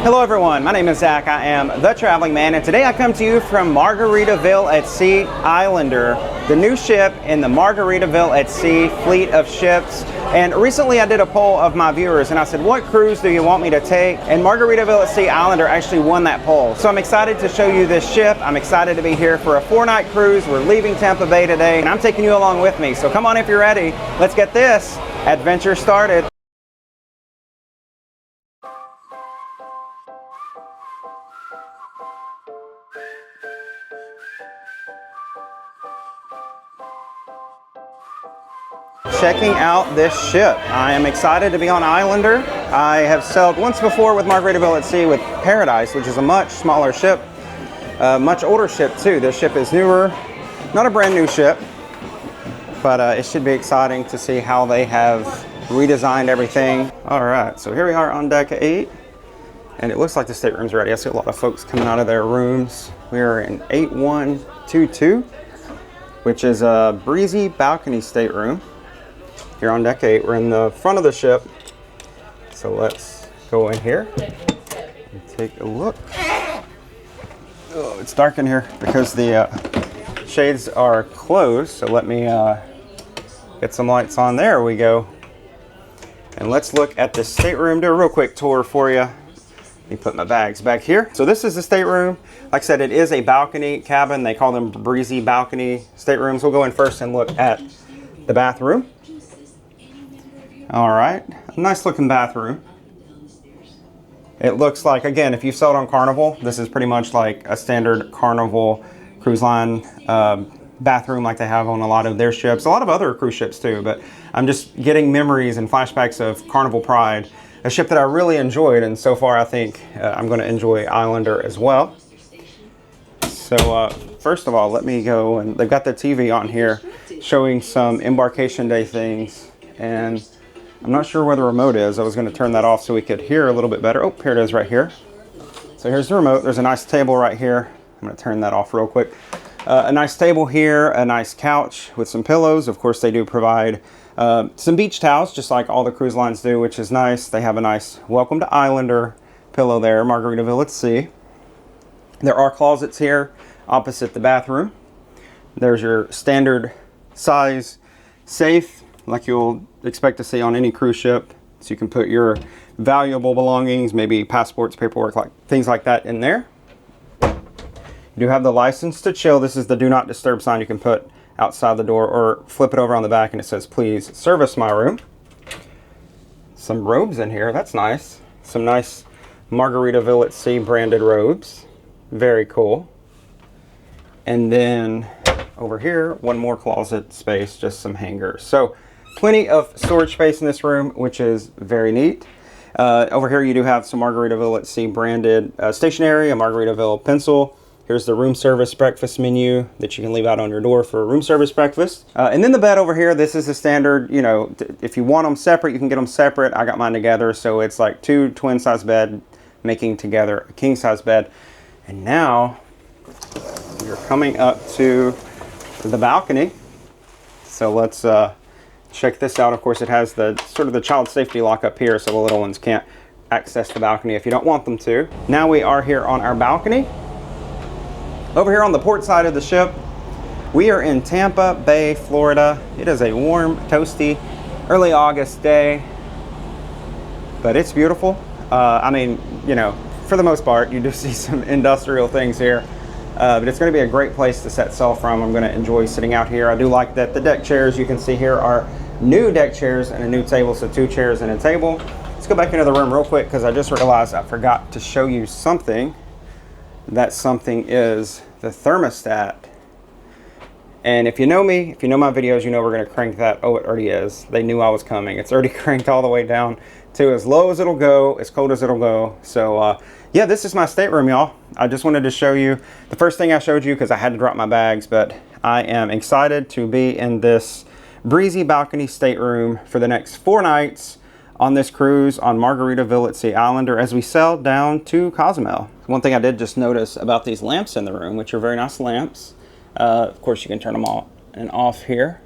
Hello everyone, my name is Zach. I am the Traveling Man, and today I come to you from Margaritaville at Sea Islander, the new ship in the Margaritaville at Sea fleet of ships. And recently I did a poll of my viewers and I said, what cruise do you want me to take? And Margaritaville at Sea Islander actually won that poll. So I'm excited to show you this ship. I'm excited to be here for a 4-night cruise. We're leaving Tampa Bay today and I'm taking you along with me. So come on if you're ready. Let's get this adventure started. Checking out this ship. I am excited to be on Islander. I have sailed once before with Margaritaville at Sea with Paradise, which is a much smaller ship, much older ship too. This ship is newer, not a brand new ship, but it should be exciting to see how they have redesigned everything. All right, so here we are on deck 8, and it looks like the stateroom's ready. I see a lot of folks coming out of their rooms. We are in 8122, which is a breezy balcony stateroom. Here on deck 8, we're in the front of the ship. So let's go in here and take a look. Oh, it's dark in here because the shades are closed. So let me get some lights on. There we go. And let's look at the stateroom. Do a real quick tour for you. Let me put my bags back here. So this is the stateroom. Like I said, it is a balcony cabin. They call them breezy balcony staterooms. We'll go in first and look at the bathroom. All right, a nice looking bathroom. It looks like, again, if you've sailed on Carnival, this is pretty much like a standard Carnival cruise line bathroom like they have on a lot of their ships, a lot of other cruise ships too, but I'm just getting memories and flashbacks of Carnival Pride, a ship that I really enjoyed, and so far I think I'm gonna enjoy Islander as well. So first of all, let me go, and they've got the TV on here showing some Embarkation Day things, and I'm not sure where the remote is. I was going to turn that off so we could hear a little bit better. Oh, here it is right here. So here's the remote. There's a nice table right here. I'm going to turn that off real quick. A nice table here, a nice couch with some pillows. Of course, they do provide some beach towels, just like all the cruise lines do, which is nice. They have a nice Welcome to Islander pillow there, Margaritaville at Sea. There are closets here opposite the bathroom. There's your standard size safe, like you'll expect to see on any cruise ship. So you can put your valuable belongings, maybe passports, paperwork, like things like that in there. You do have the license to chill. This is the do not disturb sign you can put outside the door, or flip it over on the back and it says, please service my room. Some robes in here, that's nice. Some nice Margaritaville at Sea branded robes. Very cool. And then over here, one more closet space, just some hangers. So plenty of storage space in this room, which is very neat. Over here you do have some Margaritaville at Sea branded stationery, a Margaritaville pencil. Here's the room service breakfast menu that you can leave out on your door for room service breakfast. And then the bed over here, this is a standard, you know, if you want them separate, you can get them separate. I got mine together, so it's like 2 twin size bed making together a king size bed. And now you're coming up to the balcony. So let's check this out. Of course, it has the sort of the child safety lock up here, so the little ones can't access the balcony if you don't want them to. Now we are here on our balcony. Over here on the port side of the ship, we are in Tampa Bay, Florida. It is a warm, toasty, early August day, but it's beautiful. I mean, you know, for the most part, you do see some industrial things here. But it's going to be a great place to set sail from. I'm going to enjoy sitting out here. I do like that the deck chairs you can see here are new deck chairs and a new table, so 2 chairs and a table. Let's go back into the room real quick because I just realized I forgot to show you something. That something is the thermostat. And if you know me, if you know my videos, you know we're going to crank that. Oh, it already is. They knew I was coming. It's already cranked all the way down to as low as it'll go, as cold as it'll go. So yeah, this is my stateroom, y'all. I just wanted to show you the first thing I showed you because I had to drop my bags, but I am excited to be in this breezy balcony stateroom for the next 4 nights on this cruise on Margaritaville at Sea Islander as we sail down to Cozumel. One thing I did just notice about these lamps in the room, which are very nice lamps. Of course, you can turn them on and off here,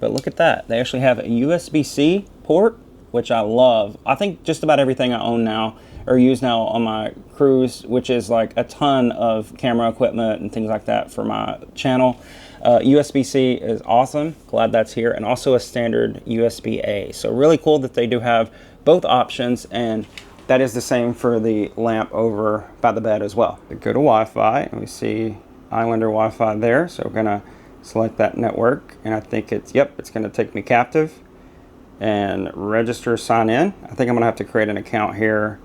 but look at that. They actually have a USB-C port, which I love. I think just about everything I own now or use now on my cruise, which is like a ton of camera equipment and things like that for my channel. USB-C is awesome, glad that's here, and also a standard USB-A. So really cool that they do have both options, and that is the same for the lamp over by the bed as well. We go to Wi-Fi and we see Islander Wi-Fi there, so we're gonna select that network, and I think it's, yep, it's gonna take me captive and register, sign in. I think I'm gonna have to create an account here.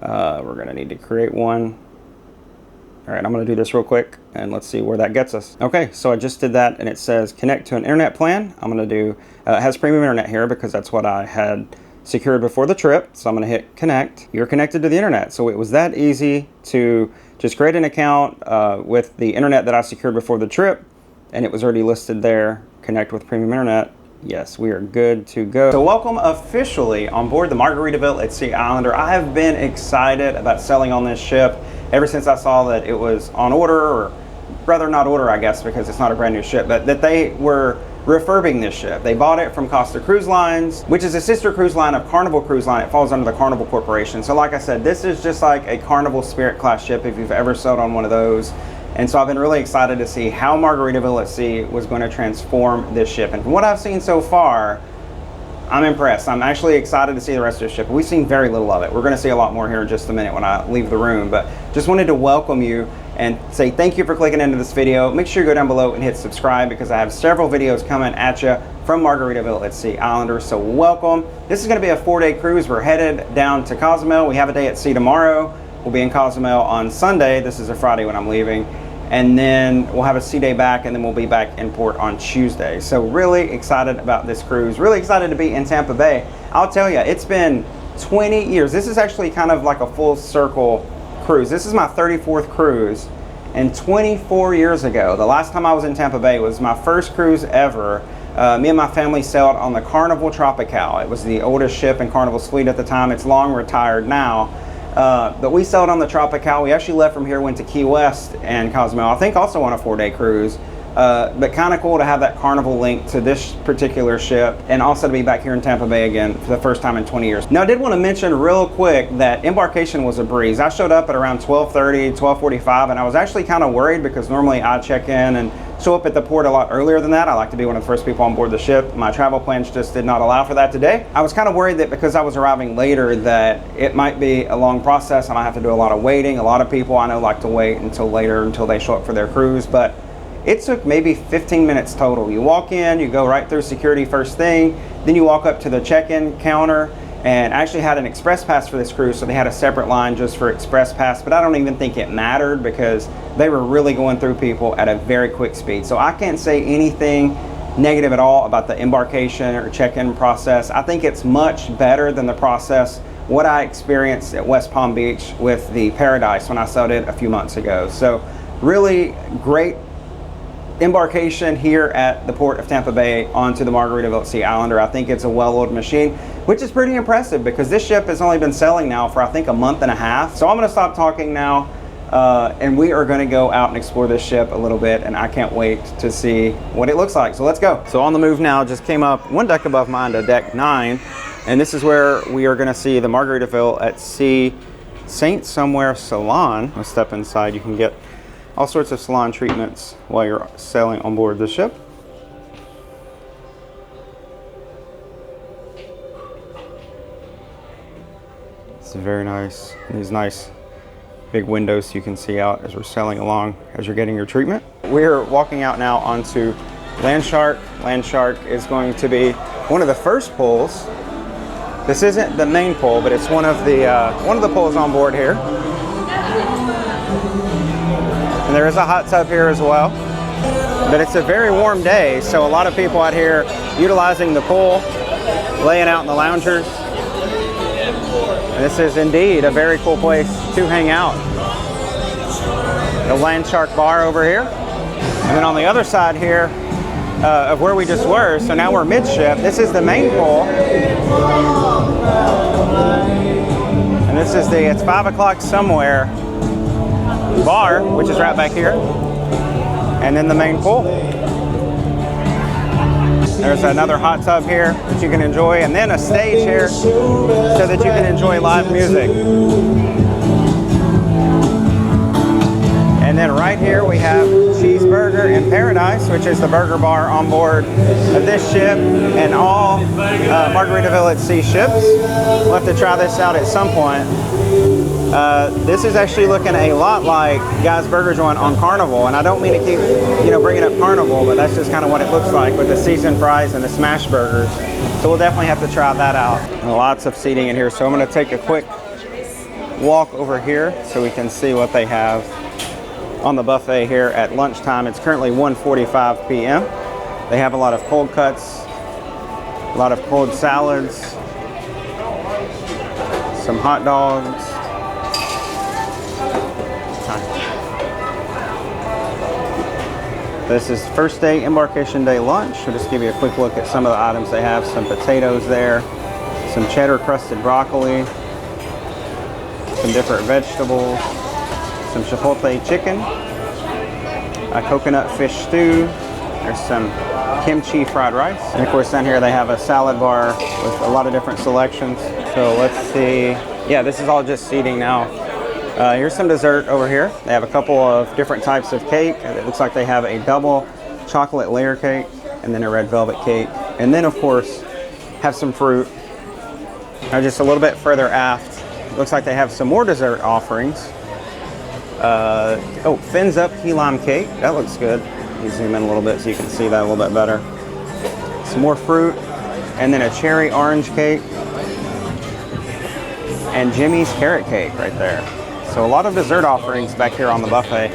We're gonna need to create one. All right, I'm gonna do this real quick and let's see where that gets us. Okay, so I just did that and it says connect to an internet plan. I'm gonna do, it has premium internet here because that's what I had secured before the trip. So I'm gonna hit connect. You're connected to the internet. So it was that easy to just create an account with the internet that I secured before the trip, and it was already listed there, connect with premium internet. Yes, we are good to go. So welcome officially on board the Margaritaville at Sea Islander. I have been excited about sailing on this ship ever since I saw that it was on order, or rather not order, I guess, because it's not a brand new ship, but that they were refurbing this ship. They bought it from Costa Cruise Lines, which is a sister cruise line of Carnival Cruise Line. It falls under the Carnival Corporation. So like I said, this is just like a Carnival Spirit class ship if you've ever sailed on one of those. And so I've been really excited to see how Margaritaville at Sea was going to transform this ship. And from what I've seen so far, I'm impressed. I'm actually excited to see the rest of the ship. We've seen very little of it. We're going to see a lot more here in just a minute when I leave the room. But just wanted to welcome you and say thank you for clicking into this video. Make sure you go down below and hit subscribe because I have several videos coming at you from Margaritaville at Sea Islander. So welcome. This is going to be a 4-day cruise. We're headed down to Cozumel. We have a day at sea tomorrow. We'll be in Cozumel on Sunday. This is a Friday when I'm leaving. And then we'll have a sea day back, and then we'll be back in port on Tuesday. So really excited about this cruise. Really excited to be in Tampa Bay. I'll tell you, it's been 20 years. This is actually kind of like a full circle cruise. This is my 34th cruise. And 24 years ago, the last time I was in Tampa Bay was my first cruise ever. Me and my family sailed on the Carnival Tropical. It was the oldest ship in Carnival's fleet at the time. It's long retired now. But we sailed on the Tropical. We actually left from here, went to Key West and Cozumel, I think also on a 4-day cruise. But kind of cool to have that Carnival link to this particular ship, and also to be back here in Tampa Bay again for the first time in 20 years. Now I did want to mention real quick that Embarkation was a breeze. I showed up at around 12:30, 12:45, and I was actually kind of worried because normally I check in and show up at the port a lot earlier than that. I like to be one of the first people on board the ship. My travel plans just did not allow for that today. I was kind of worried that because I was arriving later that it might be a long process and I have to do a lot of waiting. A lot of people I know like to wait until later, until they show up for their cruise, but it took maybe 15 minutes total. You walk in, you go right through security first thing, then you walk up to the check-in counter, and I actually had an express pass for this cruise, so they had a separate line just for express pass, but I don't even think it mattered because they were really going through people at a very quick speed. So I can't say anything negative at all about the embarkation or check-in process. I think it's much better than the process what I experienced at West Palm Beach with the Paradise when I sailed it a few months ago. So really great embarkation here at the port of Tampa Bay onto the Margaritaville at Sea Islander. I think it's a well-oiled machine, which is pretty impressive because this ship has only been sailing now for I think a month and a half. So I'm going to stop talking now and we are going to go out and explore this ship a little bit, and I can't wait to see what it looks like. So let's go. So on the move now, just came up one deck above mine to deck 9, and this is where we are going to see the Margaritaville at Sea Saint Somewhere Salon. Let's step inside. You can get all sorts of salon treatments while you're sailing on board the ship. It's very nice. These nice big windows so you can see out as we're sailing along as you're getting your treatment. We're walking out now onto Landshark. Landshark is going to be one of the first pulls. This isn't the main pull, but it's one of the pulls on board here. And there is a hot tub here as well. But it's a very warm day, so a lot of people out here utilizing the pool, laying out in the loungers. And this is indeed a very cool place to hang out. The Landshark bar over here. And then on the other side here of where we just were, so now we're midship. This is the main pool. And this is it's 5 o'clock somewhere bar, which is right back here, and then the main pool. There's another hot tub here that you can enjoy, and then a stage here so that you can enjoy live music. And then right here we have Cheeseburger In Paradise, which is the burger bar on board of this ship and all Margaritaville At Sea ships. We'll have to try this out at some point. This is actually looking a lot like Guy's Burger Joint on Carnival, and I don't mean to keep, bringing up Carnival, but that's just kind of what it looks like with the seasoned fries and the smash burgers. So we'll definitely have to try that out. And lots of seating in here, so I'm going to take a quick walk over here so we can see what they have on the buffet here at lunchtime. It's currently 1:45 p.m. They have a lot of cold cuts, a lot of cold salads, some hot dogs. This is first day embarkation day lunch. I'll just give you a quick look at some of the items they have. Some potatoes there, some cheddar crusted broccoli, some different vegetables, some chipotle chicken, a coconut fish stew, there's some kimchi fried rice, and of course down here they have a salad bar with a lot of different selections. So let's see, yeah, this is all just seating now. Here's some dessert over here. They have a couple of different types of cake. It looks like they have a double chocolate layer cake and then a red velvet cake, and then of course have some fruit. Now just a little bit further aft, looks like they have some more dessert offerings. Fins up key lime cake. That looks good. You zoom in a little bit so you can see that a little bit better. Some more fruit, and then a cherry orange cake, and Jimmy's carrot cake right there. So a lot of dessert offerings back here on the buffet.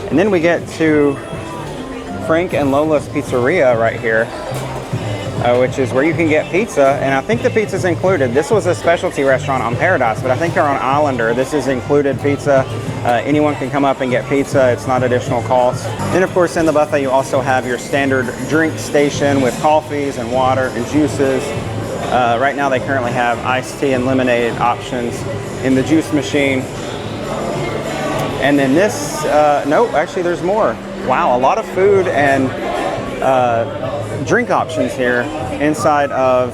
And then we get to Frank and Lola's Pizzeria right here, which is where you can get pizza, and I think the pizza's included. This was a specialty restaurant on Paradise, but I think they're on Islander. This is included pizza. Anyone can come up and get pizza. It's not additional cost. Then of course in the buffet you also have your standard drink station with coffees and water and juices. Right now they currently have iced tea and lemonade options in the juice machine. And then this, no, actually there's more. Wow, a lot of food and drink options here inside of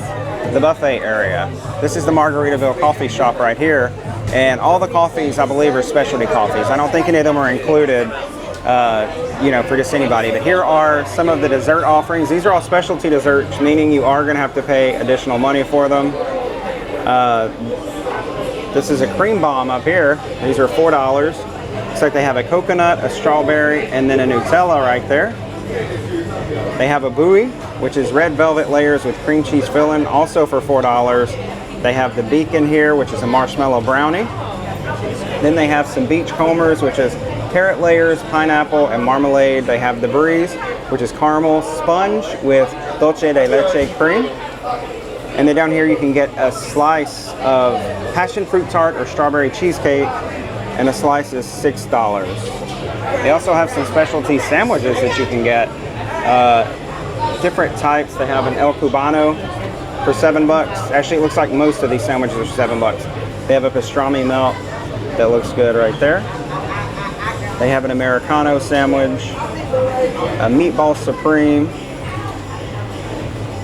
the buffet area. This is the Margaritaville coffee shop right here, and all the coffees I believe are specialty coffees. I don't think any of them are included for just anybody, but here are some of the dessert offerings. These are all specialty desserts, meaning you are going to have to pay additional money for them. This is a cream bomb up here. These are $4. Looks like they have a coconut, a strawberry, and then a Nutella right there. They have a buoy, which is red velvet layers with cream cheese filling, also for $4. They have the beacon here, which is a marshmallow brownie. Then they have some beachcombers, which is carrot layers, pineapple, and marmalade. They have the breeze, which is caramel sponge with dulce de leche cream. And then down here you can get a slice of passion fruit tart or strawberry cheesecake, and a slice is $6. They also have some specialty sandwiches that you can get. Different types. They have an El Cubano for $7. Actually, it looks like most of these sandwiches are $7. They have a pastrami melt that looks good right there. They have an Americano sandwich, a meatball supreme,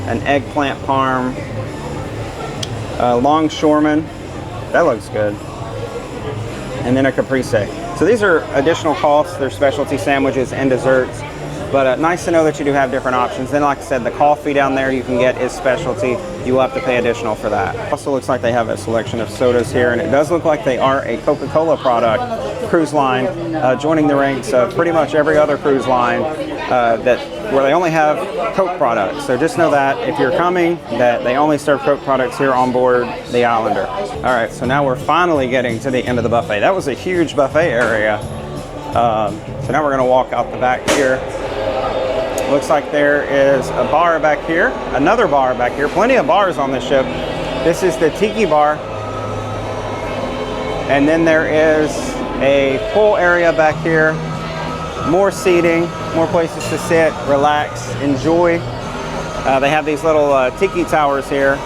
an eggplant parm, a longshoreman. That looks good. And then a caprese. So these are additional costs. They're specialty sandwiches and desserts. But nice to know that you do have different options. Then like I said, the coffee down there you can get is specialty. You will have to pay additional for that. Also looks like they have a selection of sodas here, and it does look like they are a Coca-Cola product cruise line, joining the ranks of pretty much every other cruise line where they only have Coke products. So just know that if you're coming, that they only serve Coke products here on board the Islander. All right, so now we're finally getting to the end of the buffet. That was a huge buffet area. So now we're gonna walk out the back here. Looks like there is a bar back here, another bar back here, plenty of bars on this ship. This is the Tiki Bar. And then there is a pool area back here, more seating, more places to sit, relax, enjoy. They have these little tiki towers here.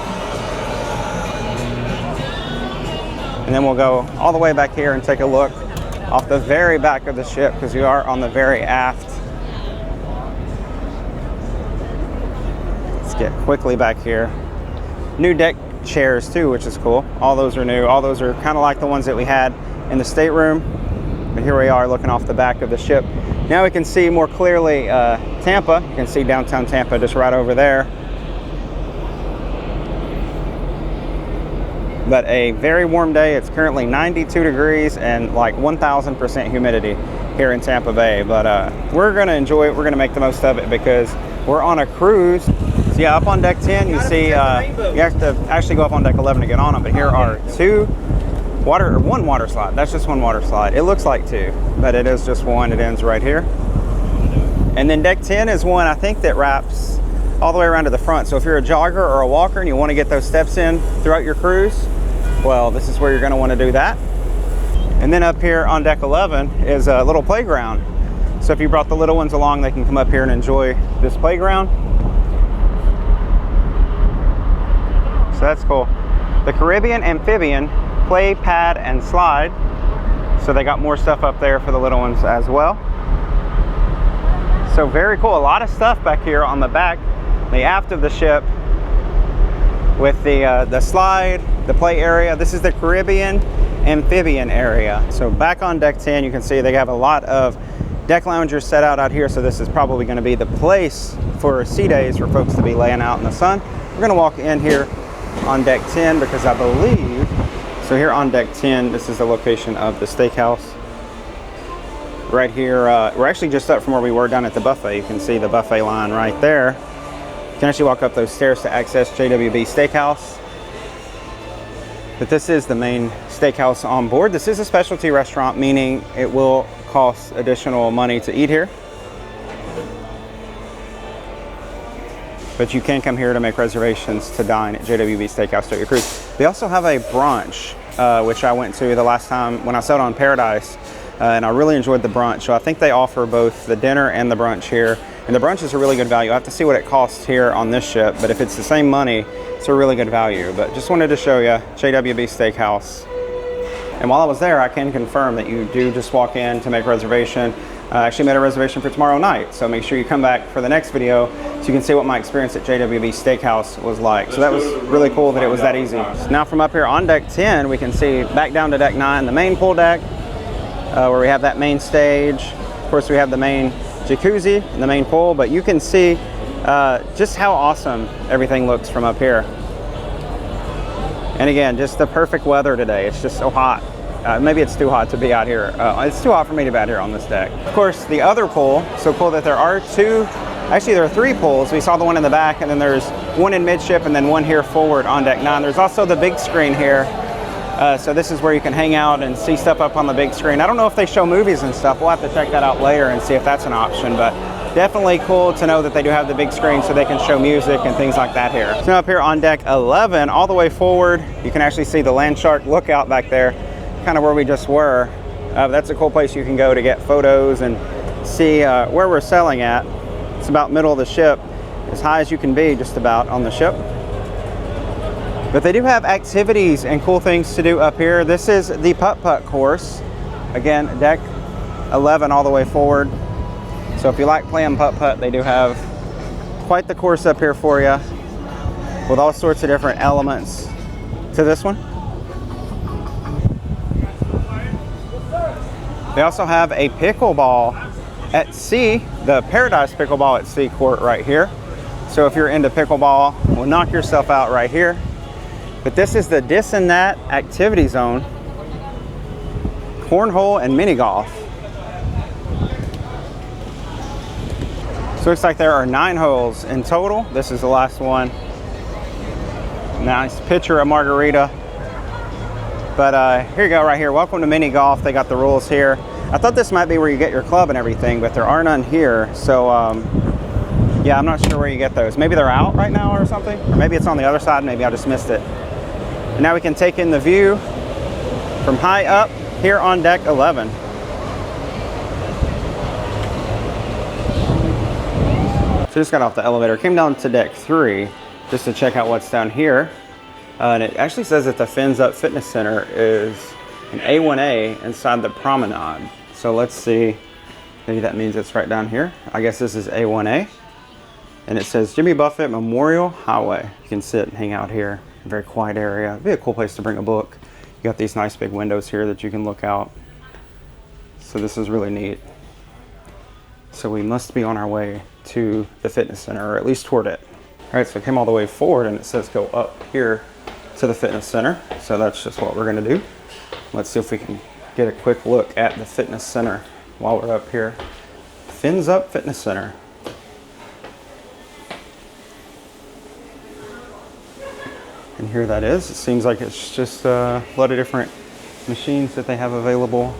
And then we'll go all the way back here and take a look off the very back of the ship, because we are on the very aft. get quickly back here. New deck chairs too, which is cool. All those are new. All those are kind of like the ones that we had in the stateroom. But here we are looking off the back of the ship. Now we can see more clearly Tampa. You can see downtown Tampa just right over there. But a very warm day. It's currently 92 degrees and like 1,000% humidity here in Tampa Bay. But we're going to enjoy it. We're going to make the most of it because we're on a cruise. So yeah, up on deck 10, you see, you have to actually go up on deck 11 to get on them. But here are one water slide. That's just one water slide. It looks like two, but it is just one. It ends right here. And then deck 10 is one, I think, that wraps all the way around to the front. So if you're a jogger or a walker and you want to get those steps in throughout your cruise, well, this is where you're going to want to do that. And then up here on deck 11 is a little playground. So if you brought the little ones along, they can come up here and enjoy this playground. So that's cool. The Caribbean Amphibian Play Pad and Slide. So they got more stuff up there for the little ones as well. So very cool. A lot of stuff back here on the back, the aft of the ship, with the slide, the play area. This is the Caribbean Amphibian area. So back on deck 10, you can see they have a lot of deck loungers set out here. So this is probably going to be the place for sea days for folks to be laying out in the sun. We're going to walk in here on deck 10 because I believe, so here on deck 10, this is the location of the steakhouse. Right here, we're actually just up from where we were down at the buffet. You can see the buffet line right there. You can actually walk up those stairs to access JWB Steakhouse. But this is the main steakhouse on board. This is a specialty restaurant, meaning it will cost additional money to eat here. But you can come here to make reservations to dine at JWB Steakhouse during your cruise. They also have a brunch, which I went to the last time when I sailed on Paradise. And I really enjoyed the brunch. So I think they offer both the dinner and the brunch here. And the brunch is a really good value. I have to see what it costs here on this ship, but if it's the same money, it's a really good value. But just wanted to show you JWB Steakhouse. And while I was there, I can confirm that you do just walk in to make a reservation. I actually made a reservation for tomorrow night. So make sure you come back for the next video so you can see what my experience at JWB Steakhouse was like. So that was really cool that it was that easy. So now from up here on deck 10, we can see back down to deck 9, the main pool deck. Where we have that main stage. Of course, we have the main jacuzzi and the main pool, but you can see just how awesome everything looks from up here. And again, just the perfect weather today. It's just so hot. Maybe it's too hot to be out here. It's too hot for me to be out here on this deck. Of course, the other pool, so cool that there are there are three pools. We saw the one in the back, and then there's one in midship, and then one here forward on deck 9. There's also the big screen here. So this is where you can hang out and see stuff up on the big screen. I don't know if they show movies and stuff. We'll have to check that out later and see if that's an option, but definitely cool to know that they do have the big screen so they can show music and things like that here. So up here on deck 11, all the way forward, you can actually see the Land Shark lookout back there, kind of where we just were. That's a cool place you can go to get photos and see where we're sailing at. It's about middle of the ship, as high as you can be just about on the ship. But they do have activities and cool things to do up here. This is the putt-putt course. Again, deck 11 all the way forward. So if you like playing putt-putt, they do have quite the course up here for you with all sorts of different elements to this one. They also have a pickleball at sea, the Paradise Pickleball at Sea court right here. So if you're into pickleball, we'll knock yourself out right here. But this is the This and That activity zone, cornhole and mini golf. So it looks like there are 9 holes in total. This is the last one. Nice picture of margarita. But here you go right here. Welcome to mini golf. They got the rules here. I thought this might be where you get your club and everything, but there are none here. So yeah, I'm not sure where you get those. Maybe they're out right now or something. Or maybe it's on the other side. Maybe I just missed it. And now we can take in the view from high up here on deck 11. So just got off the elevator, came down to deck 3 just to check out what's down here. And it actually says that the Fins Up Fitness Center is an A1A inside the promenade. So let's see, maybe that means it's right down here. I guess this is A1A. And it says Jimmy Buffett Memorial Highway. You can sit and hang out here. A very quiet area. It'd be a cool place to bring a book. You got these nice big windows here that you can look out. So this is really neat. So we must be on our way to the fitness center, or at least toward it. All right, so I came all the way forward and it says go up here to the fitness center. So that's just what we're gonna do. Let's see if we can get a quick look at the fitness center while we're up here. Fins Up Fitness Center. And here that is. It seems like it's just a lot of different machines that they have available.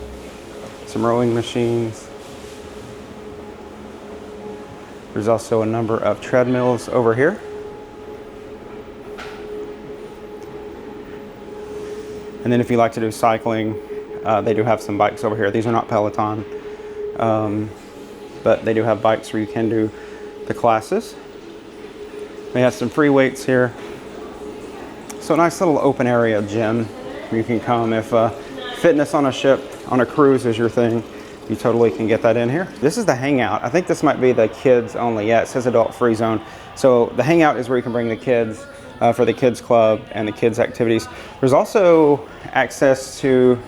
Some rowing machines. There's also a number of treadmills over here. And then if you like to do cycling, they do have some bikes over here. These are not Peloton, but they do have bikes where you can do the classes. They have some free weights here. So a nice little open area gym. You can come if fitness on a ship, on a cruise is your thing. You totally can get that in here. This is the hangout. I think this might be the kids only. Yeah, it says adult free zone. So the hangout is where you can bring the kids for the kids club and the kids activities. There's also access to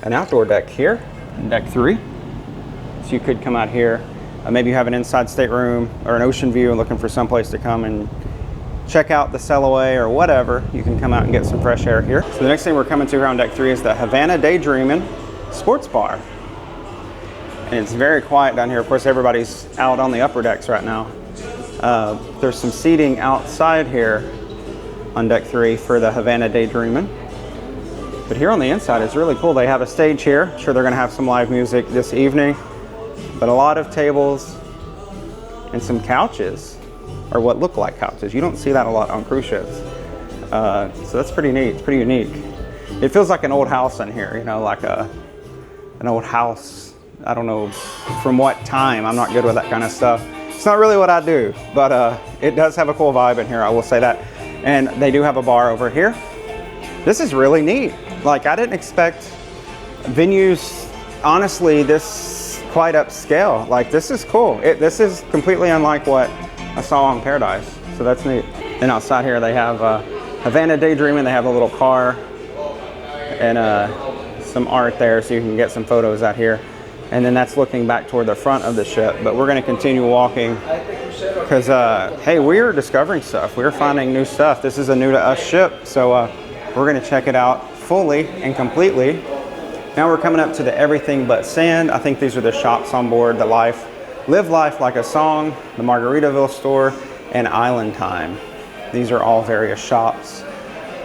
an outdoor deck here, deck 3. So you could come out here. Maybe you have an inside stateroom or an ocean view and looking for someplace to come and check out the sail away or whatever. You can come out and get some fresh air here. So the next thing we're coming to here on deck 3 is the Havana Daydreamin' Sports Bar. And it's very quiet down here. Of course, everybody's out on the upper decks right now. There's some seating outside here on deck 3 for the Havana Daydreamin'. But here on the inside is really cool. They have a stage here. I'm sure they're gonna have some live music this evening. But a lot of tables and some couches, or what look like couches. You don't see that a lot on cruise ships. So that's pretty neat, it's pretty unique. It feels like an old house in here, you know, like an old house. I don't know from what time. I'm not good with that kind of stuff. It's not really what I do, but it does have a cool vibe in here, I will say that. And they do have a bar over here. This is really neat. Like, I didn't expect venues, honestly, this quite upscale. Like, this is cool. This is completely unlike what I saw on Paradise, so that's neat. And outside here they have Havana Daydreamin'. They have a little car and some art there, so you can get some photos out here. And then that's looking back toward the front of the ship. But we're going to continue walking because, hey, we're discovering stuff. We're finding new stuff. This is a new to us ship, so we're going to check it out fully and completely. Now we're coming up to the Everything But Sand. I think these are the shops on board, the Live Life Like a Song, the Margaritaville store, and Island Time. These are all various shops.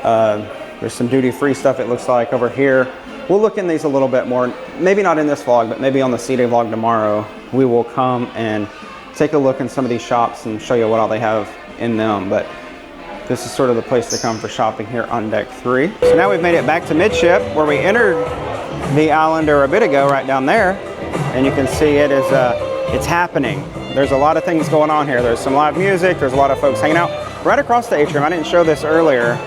There's some duty-free stuff, it looks like, over here. We'll look in these a little bit more, maybe not in this vlog, but maybe on the C-Day vlog tomorrow. We will come and take a look in some of these shops and show you what all they have in them. But this is sort of the place to come for shopping here on deck 3. So now we've made it back to midship, where we entered the Islander a bit ago, right down there. And you can see it is it's happening. There's a lot of things going on here. There's some live music. There's a lot of folks hanging out. Right across the atrium, I didn't show this earlier,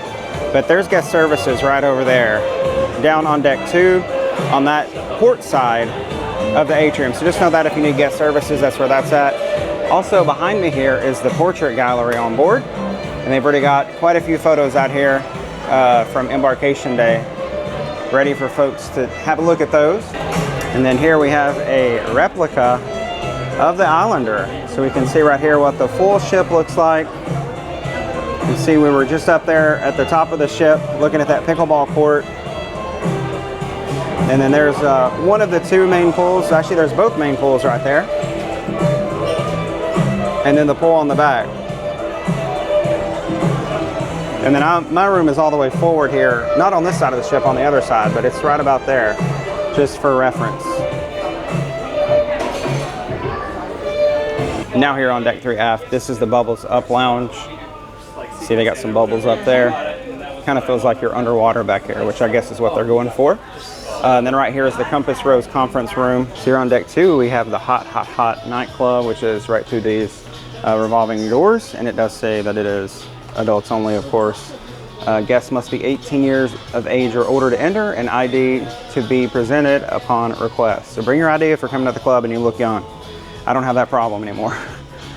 but there's guest services right over there. Down on deck 2, on that port side of the atrium. So just know that if you need guest services, that's where that's at. Also behind me here is the portrait gallery on board. And they've already got quite a few photos out here from Embarkation Day, ready for folks to have a look at those. And then here we have a replica of the Islander. So we can see right here what the full ship looks like. You see we were just up there at the top of the ship looking at that pickleball court. And then there's one of the 2 main pools. Actually, there's both main pools right there. And then the pool on the back. And then my room is all the way forward here. Not on this side of the ship, on the other side, but it's right about there, just for reference. Now here on deck 3 aft, this is the Bubbles Up Lounge. See, they got some bubbles up there. Kind of feels like you're underwater back here, which I guess is what they're going for. And then right here is the Compass Rose Conference Room. So here on deck 2, we have the Hot nightclub, which is right through these revolving doors. And it does say that it is adults only, of course. Guests must be 18 years of age or older to enter, and ID to be presented upon request. So bring your ID if you're coming to the club and you look young. I don't have that problem anymore.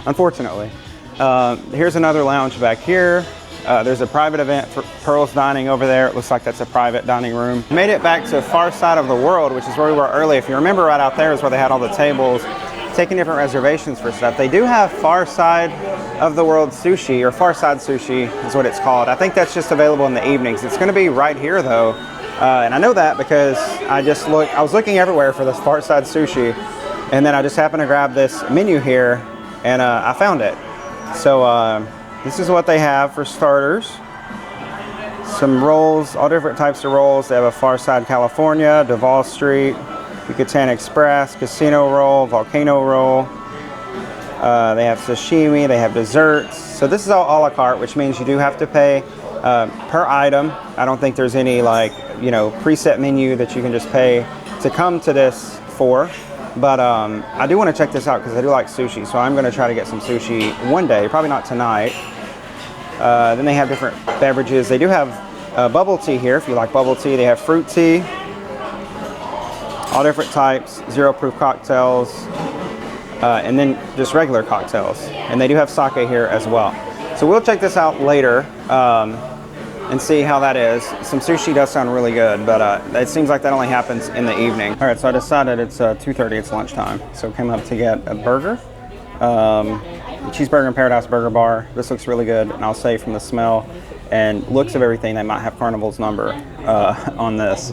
unfortunately. Here's another lounge back here. There's a private event for Pearl's Dining over there. It looks like that's a private dining room. Made it back to far side of the world, which is where we were early. If you remember, right out there is where they had all the tables, taking different reservations for stuff. They do have far side of the world sushi, or far side sushi is what it's called. I think that's just available in the evenings. It's going to be right here though, and I know that because I was looking everywhere for this far side sushi, and then I just happened to grab this menu here, and I found it. So this is what they have for starters. Some rolls, all different types of rolls. They have a Far Side California, Duval Street, Yucatan Express, Casino Roll, Volcano Roll. They have sashimi, they have desserts. So this is all a la carte, which means you do have to pay per item. I don't think there's any preset menu that you can just pay to come to this for. But I do want to check this out because I do like sushi, so I'm going to try to get some sushi one day, probably not tonight. Then they have different beverages. They do have bubble tea here if you like bubble tea. They have fruit tea, all different types, zero proof cocktails, and then just regular cocktails. And they do have sake here as well. So we'll check this out later and see how that is. Some sushi does sound really good, but it seems like that only happens in the evening. All right, so I decided it's 2:30, it's lunchtime. So came up to get a burger, Cheeseburger In Paradise burger bar. This looks really good, and I'll say from the smell and looks of everything, they might have Carnival's number on this.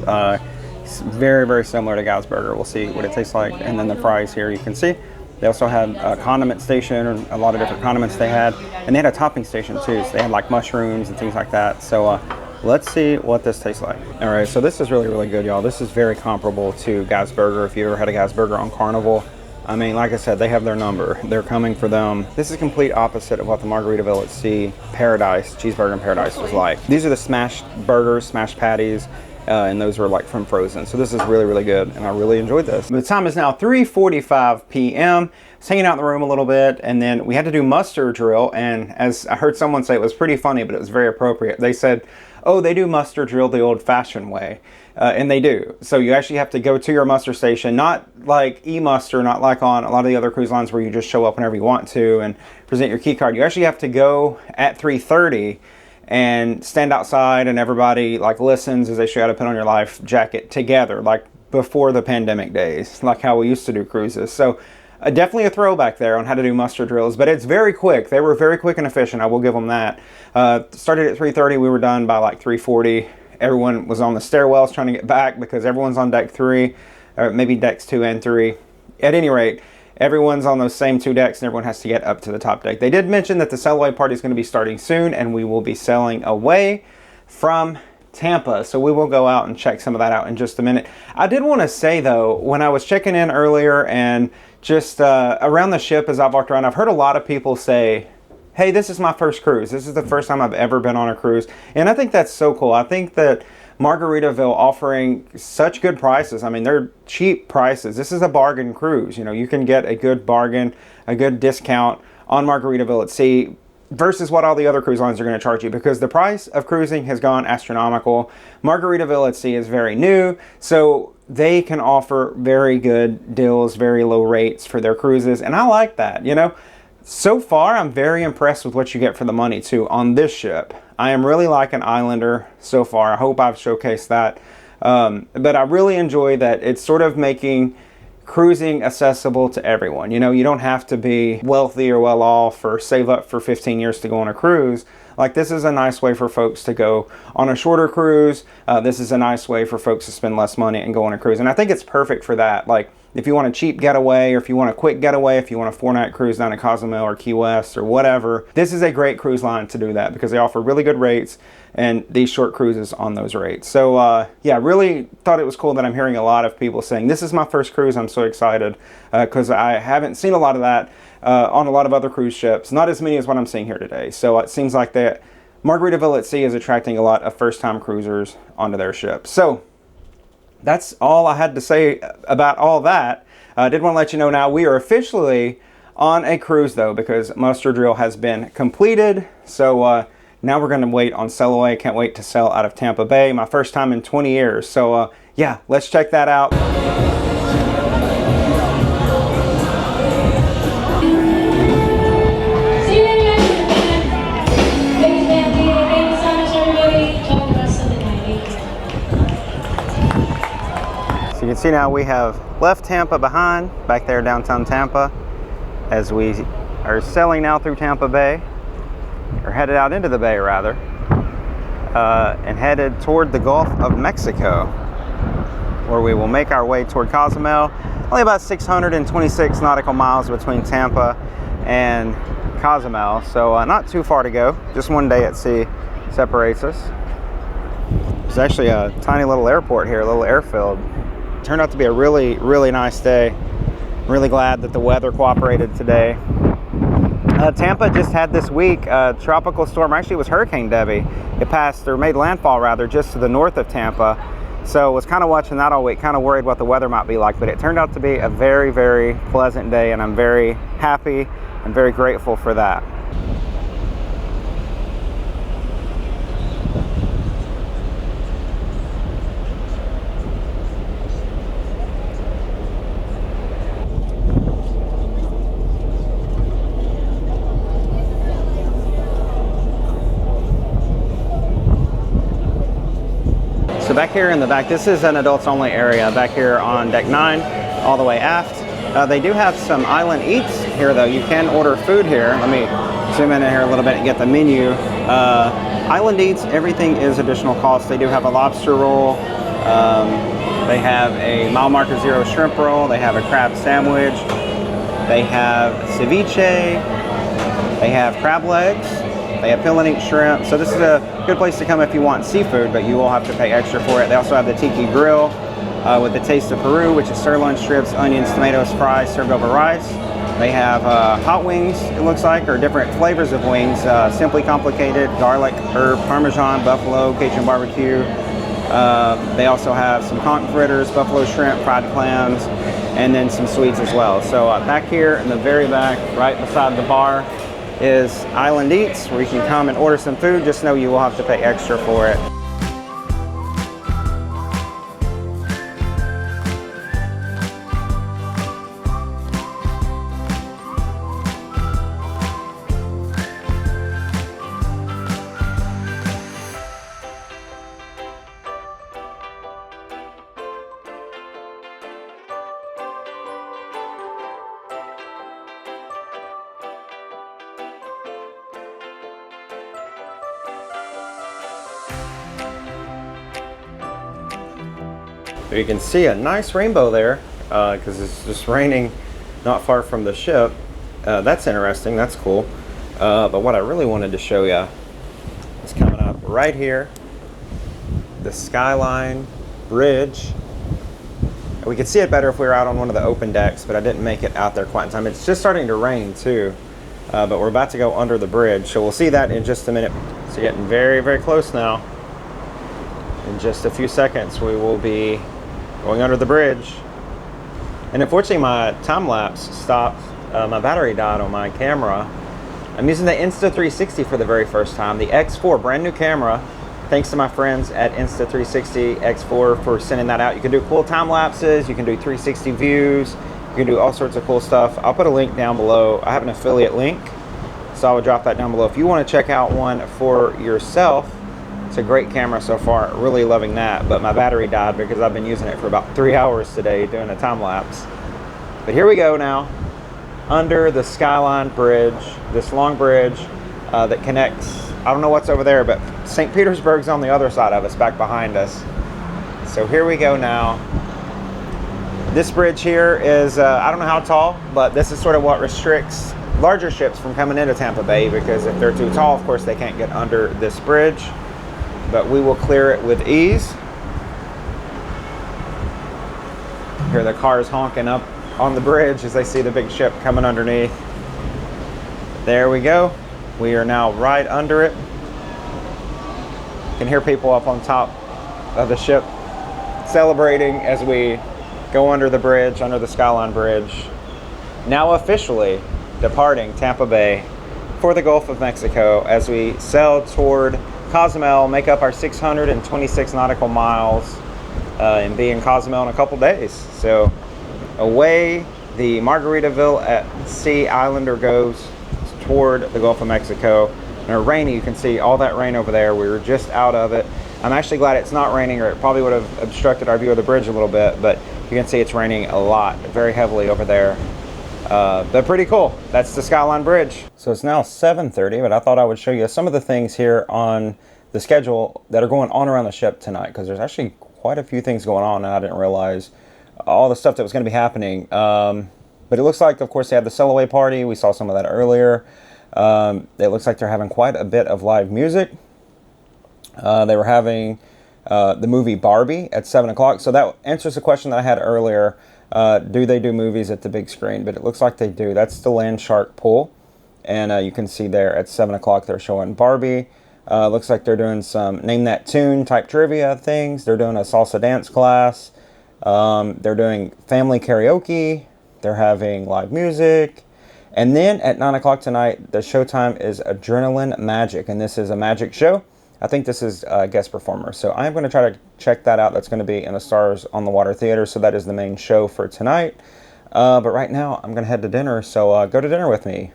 It's very, very similar to Guy's Burger. We'll see what it tastes like. And then the fries here, you can see. They also had a condiment station, or a lot of different condiments they had. And they had a topping station too, so they had like mushrooms and things like that. So let's see what this tastes like. All right, so this is really, really good, y'all. This is very comparable to Guy's Burger. If you ever had a Guy's Burger on Carnival, I mean, like I said, they have their number. They're coming for them. This is complete opposite of what the Margaritaville at Sea Paradise, Cheeseburger In Paradise was like. These are the smashed burgers, smashed patties, and those were like from frozen. So this is really, really good, and I really enjoyed this. The time is now 3:45 p.m. I was hanging out in the room a little bit, and then we had to do muster drill, and as I heard someone say, it was pretty funny, but it was very appropriate. They said, oh, they do muster drill the old-fashioned way. And they do. So you actually have to go to your muster station, not like e-muster, not like on a lot of the other cruise lines where you just show up whenever you want to and present your key card. You actually have to go at 3:30 and stand outside, and everybody like listens as they show you how to put on your life jacket together, like before the pandemic days, like how we used to do cruises. So definitely a throwback there on how to do muster drills, but it's very quick. They were very quick and efficient, I will give them that. Started at 3:30, we were done by like 3:40. Everyone was on the stairwells trying to get back because everyone's on deck 3, or maybe decks 2 and 3. At any rate, everyone's on those same 2 decks, and everyone has to get up to the top deck. They did mention that the sail away party is going to be starting soon, and we will be sailing away from Tampa. So we will go out and check some of that out in just a minute. I did want to say though, when I was checking in earlier and just around the ship as I've walked around, I've heard a lot of people say, hey, this is my first cruise. This is the first time I've ever been on a cruise. And I think that's so cool. I think that Margaritaville offering such good prices. I mean, they're cheap prices. This is a bargain cruise. You know, you can get a good bargain, a good discount on Margaritaville at Sea versus what all the other cruise lines are going to charge you, because the price of cruising has gone astronomical. Margaritaville at Sea is very new, so they can offer very good deals, very low rates for their cruises. And I like that, you know. So far, I'm very impressed with what you get for the money, too, on this ship. I am really liking Islander so far. I hope I've showcased that. But I really enjoy that it's sort of making cruising accessible to everyone. You know, you don't have to be wealthy or well off or save up for 15 years to go on a cruise. Like, this is a nice way for folks to go on a shorter cruise. This is a nice way for folks to spend less money and go on a cruise. And I think it's perfect for that. Like, if you want a cheap getaway, or if you want a quick getaway, if you want a 4-night cruise down to Cozumel or Key West or whatever, this is a great cruise line to do that because they offer really good rates and these short cruises on those rates. So yeah, really thought it was cool that I'm hearing a lot of people saying, this is my first cruise. I'm so excited because I haven't seen a lot of that on a lot of other cruise ships. Not as many as what I'm seeing here today. So it seems like that Margaritaville at Sea is attracting a lot of first-time cruisers onto their ship. So that's all I had to say about all that. I did want to let you know now we are officially on a cruise though, because muster drill has been completed. So now we're going to wait on sail away. Can't wait to sail out of Tampa Bay. My first time in 20 years. So yeah, let's check that out. see now we have left Tampa behind, back there downtown Tampa, as we are sailing now through Tampa Bay, or headed out into the bay rather, and headed toward the Gulf of Mexico, where we will make our way toward Cozumel. Only about 626 nautical miles between Tampa and Cozumel, so not too far to go. Just one day at sea separates us. There's actually a tiny little airport here, a little airfield. It turned out to be a really, really nice day. Really glad that the weather cooperated today. Tampa just had this week a tropical storm. Actually, it was Hurricane Debbie. It passed, or made landfall rather, just to the north of Tampa. So was kind of watching that all week, kind of worried what the weather might be like, but it turned out to be a very, very pleasant day, and I'm very happy and very grateful for that. So back here in the back, this is an adults only area back here on deck 9, all the way aft. They do have some island eats here though. You can order food here. Let me zoom in here a little bit and get the menu. Island eats, everything is additional cost. They do have a lobster roll. They have a mile marker 0 shrimp roll. They have a crab sandwich. They have ceviche. They have crab legs. They have peel and eat shrimp. So this is a good place to come if you want seafood, but you will have to pay extra for it. They also have the tiki grill with the taste of Peru, which is sirloin strips, onions, tomatoes, fries served over rice. They have hot wings, it looks like, or different flavors of wings. Simply complicated, garlic, herb, parmesan, buffalo, Cajun barbecue. They also have some conch fritters, buffalo shrimp, fried clams, and then some sweets as well. So back here in the very back, right beside the bar, is Island Eats, where you can come and order some food. Just know you will have to pay extra for it. You can see a nice rainbow there because it's just raining not far from the ship. That's interesting, that's cool. But what I really wanted to show you is coming up right here, the Skyline Bridge. We could see it better if we were out on one of the open decks, but I didn't make it out there quite in time. It's just starting to rain too, but we're about to go under the bridge, so we'll see that in just a minute. So getting very, very close now. In just a few seconds, we will be going under the bridge. And unfortunately my time-lapse stopped. My battery died on my camera. I'm using the Insta360 for the very first time, the X4, brand new camera. Thanks to my friends at Insta360 X4 for sending that out. You can do cool time lapses, you can do 360 views, you can do all sorts of cool stuff. I'll put a link down below. I have an affiliate link, so I will drop that down below. If you want to check out one for yourself, it's a great camera so far, really loving that, but my battery died because I've been using it for about 3 hours today doing a time lapse. But here we go now, under the Skyline Bridge, this long bridge that connects, I don't know what's over there, but St. Petersburg's on the other side of us, back behind us. So here we go now. This bridge here is, I don't know how tall, but this is sort of what restricts larger ships from coming into Tampa Bay, because if they're too tall, of course, they can't get under this bridge. But we will clear it with ease. Hear the cars honking up on the bridge as they see the big ship coming underneath. There we go. We are now right under it. You can hear people up on top of the ship celebrating as we go under the bridge, under the Skyline Bridge. Now officially departing Tampa Bay for the Gulf of Mexico as we sail toward Cozumel, make up our 626 nautical miles, and be in Cozumel in a couple days. So away the Margaritaville at Sea Islander goes toward the Gulf of Mexico. And it's rainy, you can see all that rain over there. We were just out of it. I'm actually glad it's not raining, or it probably would have obstructed our view of the bridge a little bit, but You can see it's raining a lot, very heavily over there. But pretty cool. That's the Skyline Bridge. So it's now 7:30, but I thought I would show you some of the things here on the schedule that are going on around the ship tonight, because there's actually quite a few things going on, and I didn't realize all the stuff that was going to be happening. But it looks like, of course, they had the sail away party. We saw some of that earlier. It looks like they're having quite a bit of live music. They were having the movie Barbie at 7 o'clock. So that answers the question that I had earlier. Do they do movies at the big screen? But it looks like they do. That's the Land Shark Pool. And you can see there at 7 o'clock they're showing Barbie. Looks like they're doing some Name That Tune type trivia things. They're doing a salsa dance class. They're doing family karaoke. They're having live music. And then at 9 o'clock tonight, the showtime is Adrenaline Magic. And this is a magic show. I think this is a guest performer. So I'm going to try to check that out. That's going to be in the Stars on the Water Theater. So that is the main show for tonight. But right now, I'm going to head to dinner. So go to dinner with me.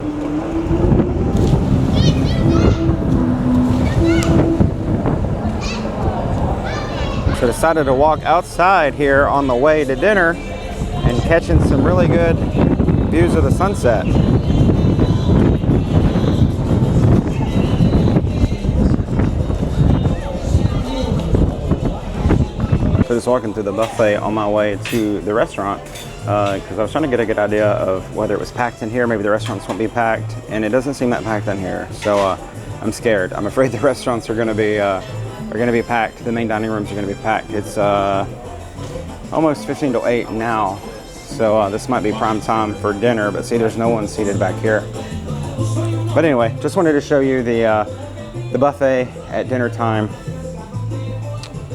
So decided to walk outside here on the way to dinner and catching some really good views of the sunset. So just walking through the buffet on my way to the restaurant because I was trying to get a good idea of whether it was packed in here. Maybe the restaurants won't be packed, and it doesn't seem that packed in here. So I'm scared. I'm afraid the restaurants are going to be packed. The main dining rooms are going to be packed. It's almost 15 to 8 now. So this might be prime time for dinner, but see, there's no one seated back here. But anyway, just wanted to show you the buffet at dinner time,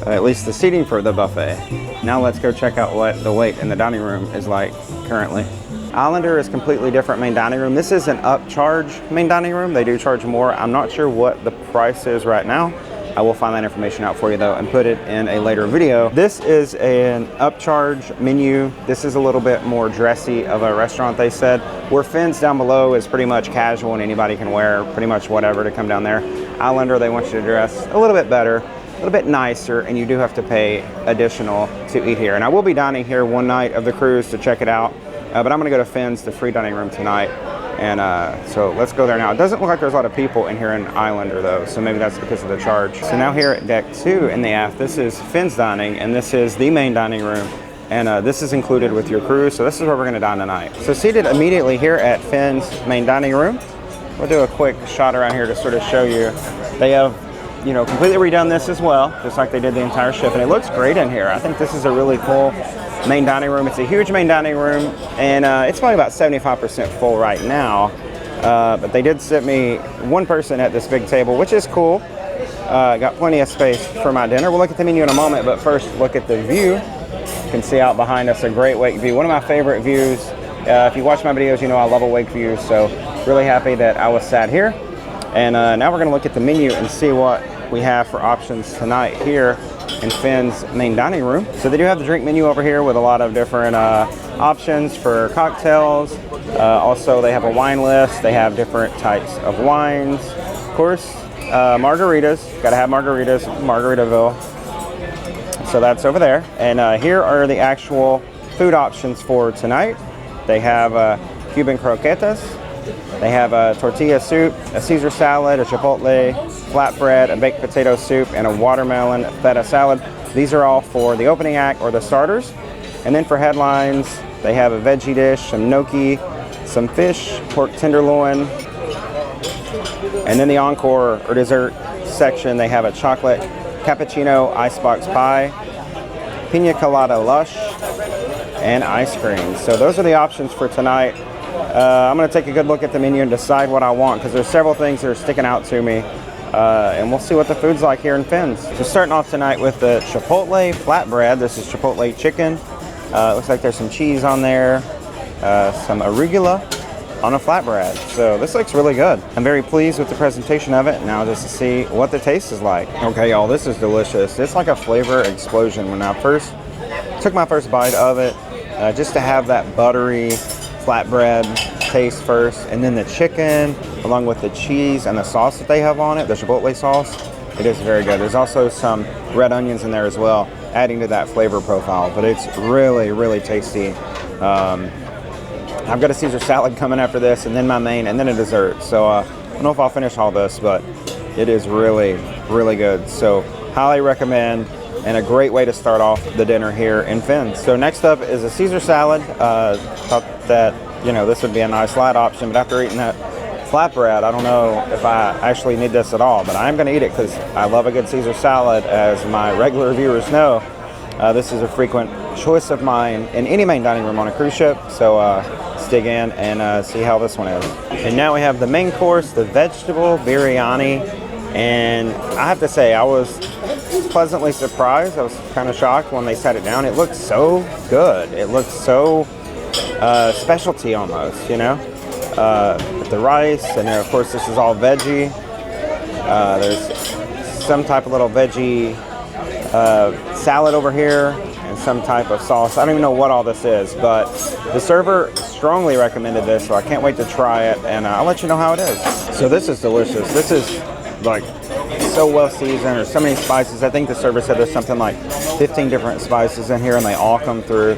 at least the seating for the buffet. Now let's go check out what the wait in the dining room is like currently. Islander is completely different main dining room. This is an upcharge main dining room. They do charge more. I'm not sure what the price is right now. I will find that information out for you though and put it in a later video. This is an upcharge menu. This is a little bit more dressy of a restaurant, they said. Where Finn's down below is pretty much casual and anybody can wear pretty much whatever to come down there. Islander, they want you to dress a little bit better, a little bit nicer, and you do have to pay additional to eat here. And I will be dining here one night of the cruise to check it out. But I'm gonna go to Finn's, the free dining room tonight. And so let's go there now. It doesn't look like there's a lot of people in here in Islander though, so maybe that's because of the charge. So now here at deck 2 in the aft, this is Finn's dining, and this is the main dining room. And this is included with your cruise, so this is where we're gonna dine tonight. So seated immediately here at Finn's main dining room, we'll do a quick shot around here to sort of show you. They have, you know, completely redone this as well, just like they did the entire ship, and it looks great in here. I think this is a really cool main dining room. It's a huge main dining room, and it's probably about 75% full right now. But they did sit me one person at this big table, which is cool. Got plenty of space for my dinner. We'll look at the menu in a moment, but first look at the view. You can see out behind us a great wake view. One of my favorite views. If you watch my videos, you know I love a wake view, so really happy that I was sat here. And now we're gonna look at the menu and see what we have for options tonight here in Finn's main dining room. So they do have the drink menu over here with a lot of different options for cocktails. Also, they have a wine list. They have different types of wines. Of course, margaritas. Gotta have margaritas, Margaritaville. So that's over there. And here are the actual food options for tonight. They have Cuban croquetas. They have a tortilla soup, a Caesar salad, a chipotle flatbread, a baked potato soup, and a watermelon feta salad. These are all for the opening act or the starters. And then for headlines, they have a veggie dish, some gnocchi, some fish, pork tenderloin. And then the encore or dessert section, they have a chocolate cappuccino icebox pie, pina colada lush, and ice cream. So those are the options for tonight. I'm going to take a good look at the menu and decide what I want, because there's several things that are sticking out to me. And we'll see what the food's like here in Finn's. So starting off tonight with the chipotle flatbread. This is chipotle chicken. Looks like there's some cheese on there, some arugula on a flatbread. So this looks really good. I'm very pleased with the presentation of it. Now just to see what the taste is like. Okay, y'all, this is delicious. It's like a flavor explosion. When I first took my first bite of it, just to have that buttery flatbread taste first, and then the chicken along with the cheese and the sauce that they have on it, the chipotle sauce, it is very good. There's also some red onions in there as well. adding to that flavor profile. But it's really, really tasty. I've got a Caesar salad coming after this, and then my main, and then a dessert. So I don't know if I'll finish all this, but it is really, really good. So highly recommend, and a great way to start off the dinner here in Fins. So next up is a Caesar salad. Thought that, you know, this would be a nice light option, but after eating that flatbread, I don't know if I actually need this at all, but I'm going to eat it because I love a good Caesar salad. As my regular viewers know, this is a frequent choice of mine in any main dining room on a cruise ship. So let's dig in and see how this one is. And now we have the main course, the vegetable biryani. And I have to say, I was pleasantly surprised. I was kind of shocked when they set it down. It looked so good. It looked so specialty almost, you know. The rice, and then of course this is all veggie. There's some type of little veggie salad over here, and some type of sauce. I don't even know what all this is, but the server strongly recommended this, so I can't wait to try it, and I'll let you know how it is. So this is delicious. This is like so well seasoned. There's so many spices. I think the server said there's something like 15 different spices in here, and they all come through.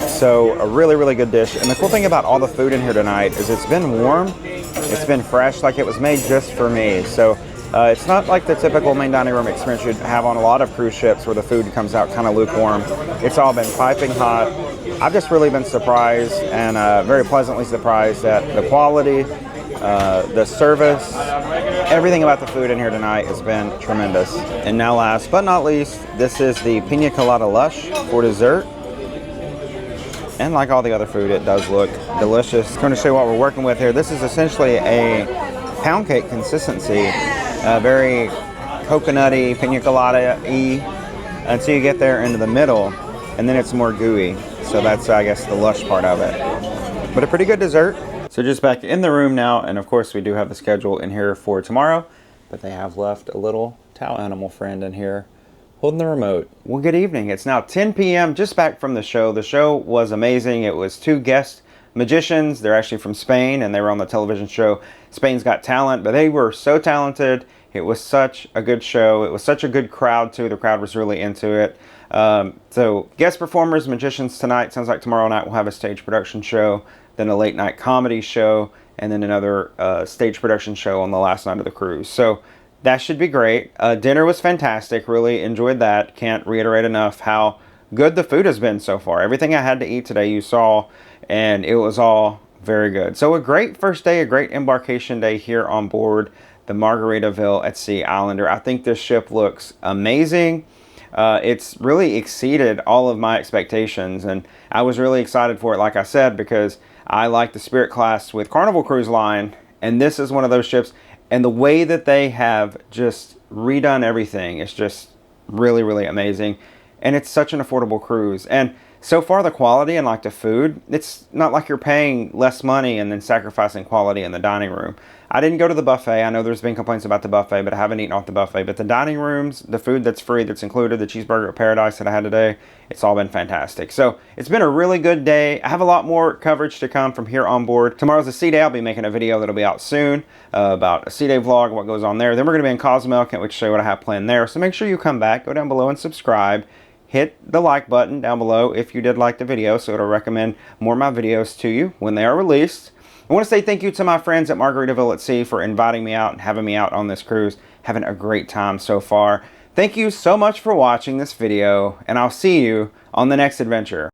So a really, really good dish. And the cool thing about all the food in here tonight is it's been warm, it's been fresh, like it was made just for me. So it's not like the typical main dining room experience you'd have on a lot of cruise ships where the food comes out kind of lukewarm. It's all been piping hot. I've just really been surprised, and very pleasantly surprised at the quality, the service, everything about the food in here tonight has been tremendous. And now last but not least, this is the Pina Colada Lush for dessert. And like all the other food, it does look delicious. I'm going to show you what we're working with here. This is essentially a pound cake consistency, very coconutty, pina colada-y, until you get there into the middle, and then it's more gooey. So that's, I guess, the lush part of it. But a pretty good dessert. So just back in the room now, and of course we do have the schedule in here for tomorrow, but they have left a little towel animal friend in here holding the remote. Well, good evening. It's now 10 p.m. just back from the show. The show was amazing. It was 2 guest magicians. They're actually from Spain, and they were on the television show Spain's Got Talent, but they were so talented. It was such a good show. It was such a good crowd too. The crowd was really into it. So guest performers, magicians tonight. Sounds like tomorrow night we'll have a stage production show, then a late night comedy show, and then another stage production show on the last night of the cruise. So that should be great. Dinner was fantastic. Really enjoyed that. Can't reiterate enough how good the food has been so far. Everything I had to eat today you saw, and it was all very good. So a great first day, a great embarkation day here on board the Margaritaville at Sea Islander. I think this ship looks amazing. It's really exceeded all of my expectations, and I was really excited for it, like I said, because I like the Spirit class with Carnival Cruise Line, and this is one of those ships. And the way that they have just redone everything is just really, really amazing. And it's such an affordable cruise. And so far the quality and like the food, it's not like you're paying less money and then sacrificing quality in the dining room. I didn't go to the buffet. I know there's been complaints about the buffet, but I haven't eaten off the buffet. But the dining rooms, the food that's free, that's included, the Cheeseburger In Paradise that I had today, it's all been fantastic. So it's been a really good day. I have a lot more coverage to come from here on board. Tomorrow's a sea day. I'll be making a video that'll be out soon about a sea day vlog, what goes on there. Then we're going to be in Cozumel. Can't wait to show you what I have planned there. So make sure you come back, go down below and subscribe. Hit the like button down below if you did like the video, so it'll recommend more of my videos to you when they are released. I want to say thank you to my friends at Margaritaville at Sea for inviting me out and having me out on this cruise. Having a great time so far. Thank you so much for watching this video, and I'll see you on the next adventure.